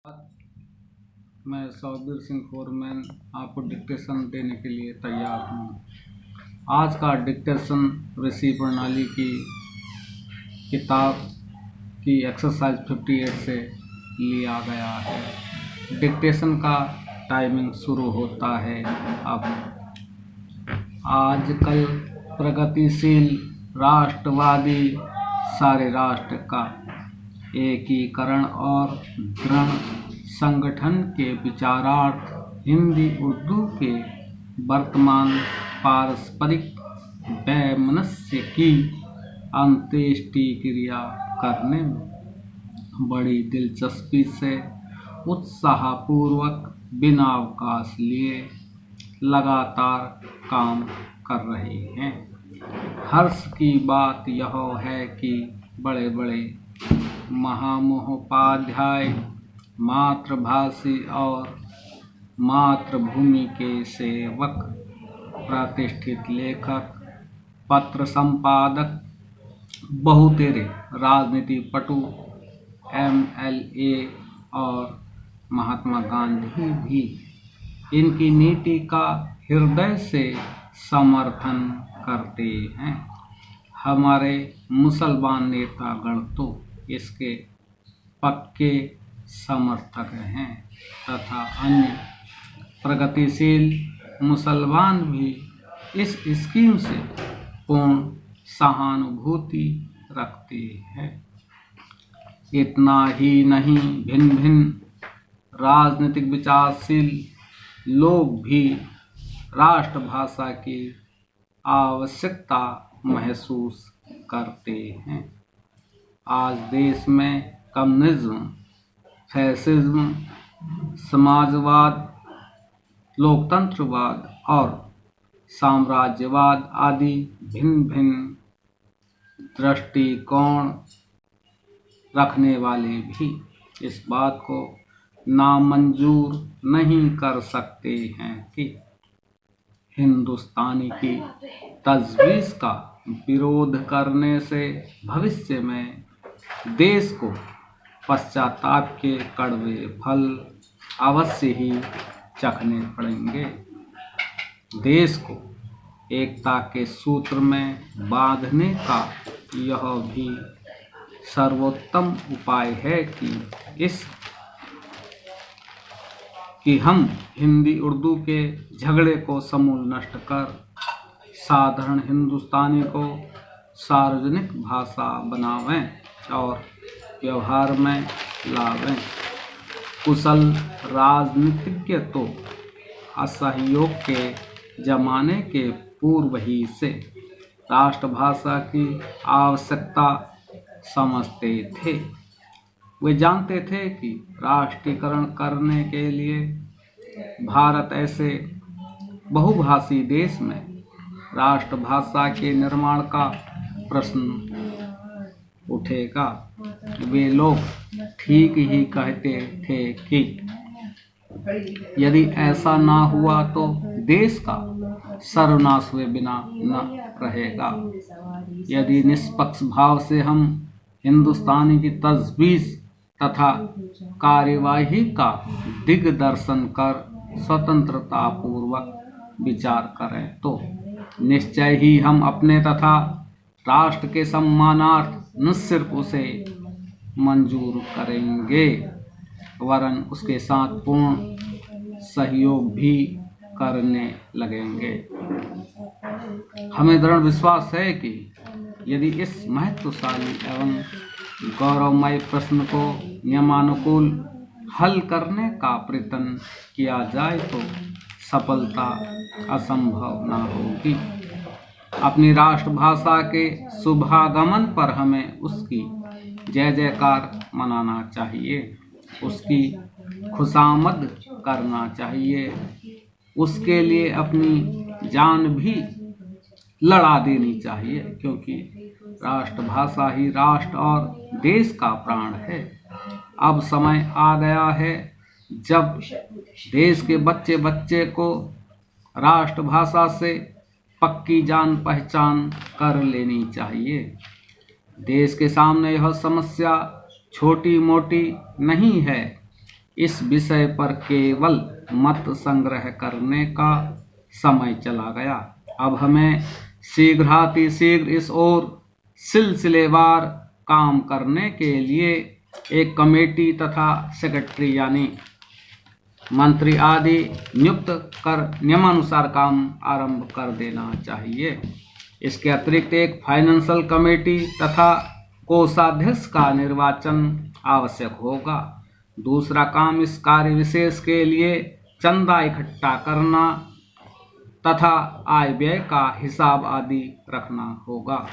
मैं सौबीर सिंह फोरमैन आपको डिक्टेशन देने के लिए तैयार हूँ। आज का डिक्टेशन ऋषि प्रणाली की किताब की एक्सरसाइज 58 से लिया गया है। डिक्टेशन का टाइमिंग शुरू होता है अब। आजकल प्रगतिशील राष्ट्रवादी सारे राष्ट्र का एकीकरण और दृढ़ संगठन के विचारार्थ हिंदी उर्दू के वर्तमान पारस्परिक वैमनस्य की अंत्येष्टि क्रिया करने में बड़ी दिलचस्पी से उत्साहपूर्वक बिना अवकाश लिए लगातार काम कर रहे हैं। हर्ष की बात यह है कि बड़े बड़े महामहोपाध्याय, मातृभाषी और मातृभूमि के सेवक, प्रतिष्ठित लेखक, पत्र संपादक, बहुतेरे राजनीति पटु, MLA और महात्मा गांधी भी इनकी नीति का हृदय से समर्थन करते हैं। हमारे मुसलमान नेतागण तो इसके पक्के समर्थक हैं तथा अन्य प्रगतिशील मुसलमान भी इस स्कीम से पूर्ण सहानुभूति रखते हैं। इतना ही नहीं, भिन्न भिन्न राजनीतिक विचारशील लोग भी राष्ट्रभाषा की आवश्यकता महसूस करते हैं। आज देश में कम्युनिज्म, फैसिज्म, समाजवाद, लोकतंत्रवाद और साम्राज्यवाद आदि भिन्न भिन्न दृष्टिकोण रखने वाले भी इस बात को नामंजूर नहीं कर सकते हैं कि हिंदुस्तानी की तजवीज़ का विरोध करने से भविष्य में देश को पश्चाताप के कड़वे फल अवश्य ही चखने पड़ेंगे। देश को एकता के सूत्र में बांधने का यह भी सर्वोत्तम उपाय है कि हम हिंदी उर्दू के झगड़े को समूल नष्ट कर साधारण हिंदुस्तानी को सार्वजनिक भाषा बनावें और व्यवहार में लावें। कुशल राजनीतिज्ञ तो असहयोग के जमाने के पूर्व ही से राष्ट्रभाषा की आवश्यकता समझते थे। वे जानते थे कि राष्ट्रीयकरण करने के लिए भारत ऐसे बहुभाषी देश में राष्ट्रभाषा के निर्माण का प्रश्न उठेगा। वे लोग ठीक ही कहते थे कि यदि ऐसा ना हुआ तो देश का सर्वनाश हुए बिना न रहेगा। यदि निष्पक्ष भाव से हम हिंदुस्तानी की तजवीज़ तथा कार्यवाही का दिग्दर्शन कर स्वतंत्रता पूर्वक विचार करें तो निश्चय ही हम अपने तथा राष्ट्र के सम्मानार्थ न सिर्फ उसे मंजूर करेंगे वरन उसके साथ पूर्ण सहयोग भी करने लगेंगे। हमें दृढ़ विश्वास है कि यदि इस महत्वशाली एवं गौरवमय प्रश्न को नियमानुकूल हल करने का प्रयत्न किया जाए तो सफलता असंभव न होगी। अपनी राष्ट्रभाषा के शुभागमन पर हमें उसकी जय जयकार मनाना चाहिए, उसकी खुशामद करना चाहिए, उसके लिए अपनी जान भी लड़ा देनी चाहिए, क्योंकि राष्ट्रभाषा ही राष्ट्र और देश का प्राण है। अब समय आ गया है जब देश के बच्चे बच्चे को राष्ट्रभाषा से पक्की जान पहचान कर लेनी चाहिए। देश के सामने यह समस्या छोटी मोटी नहीं है। इस विषय पर केवल मत संग्रह करने का समय चला गया। अब हमें शीघ्रातिशीघ्र इस ओर सिलसिलेवार काम करने के लिए एक कमेटी तथा सेक्रेटरी यानी मंत्री आदि नियुक्त कर नियमानुसार काम आरंभ कर देना चाहिए। इसके अतिरिक्त एक फाइनेंशियल कमेटी तथा कोषाध्यक्ष का निर्वाचन आवश्यक होगा। दूसरा काम इस कार्य विशेष के लिए चंदा इकट्ठा करना तथा आय व्यय का हिसाब आदि रखना होगा।